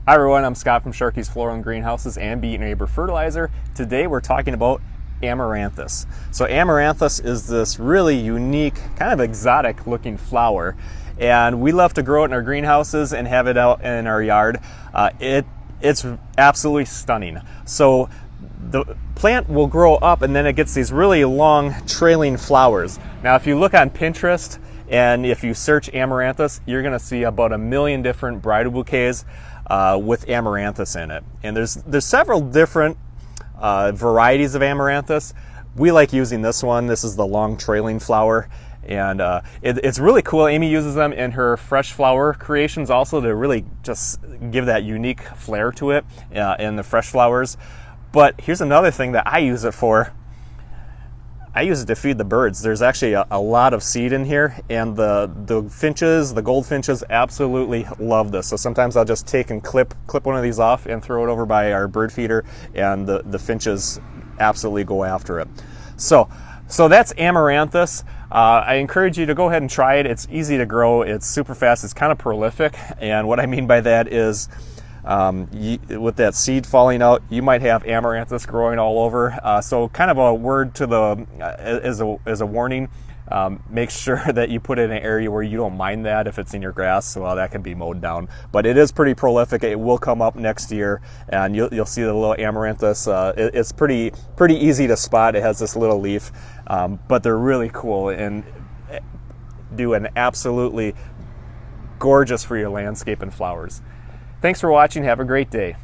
Hi everyone, I'm Scott from Sharky's Floral and Greenhouses and Be Neighbor Fertilizer. Today we're talking about Amaranthus. So Amaranthus is this really unique, kind of exotic looking flower, and we love to grow it in our greenhouses and have it out in our yard. It's absolutely stunning. So the plant will grow up and then it gets these really long trailing flowers. Now if you look on Pinterest and if you search Amaranthus, you're going to see about 1 million different bridal bouquets with Amaranthus in it. And there's several different varieties of Amaranthus. We like using this one. This is the long trailing flower, and it's really cool. Amy uses them in her fresh flower creations also to really just give that unique flair to it in the fresh flowers. But here's another thing that I use it for. I use it to feed the birds. There's actually a lot of seed in here, and the finches, the goldfinches, absolutely love this. So sometimes I'll just take and clip one of these off and throw it over by our bird feeder, and the finches absolutely go after it. So that's Amaranthus. I encourage you to go ahead and try it. It's easy to grow. It's super fast. It's kind of prolific, and what I mean by that is with that seed falling out, you might have Amaranthus growing all over. So kind of a word to the as a warning, make sure that you put it in an area where you don't mind that. If it's in your grass, well, that can be mowed down. But it is pretty prolific. It will come up next year, and you'll see the little Amaranthus. It's pretty easy to spot. It has this little leaf, but they're really cool and do an absolutely gorgeous for your landscape and flowers. Thanks for watching. Have a great day.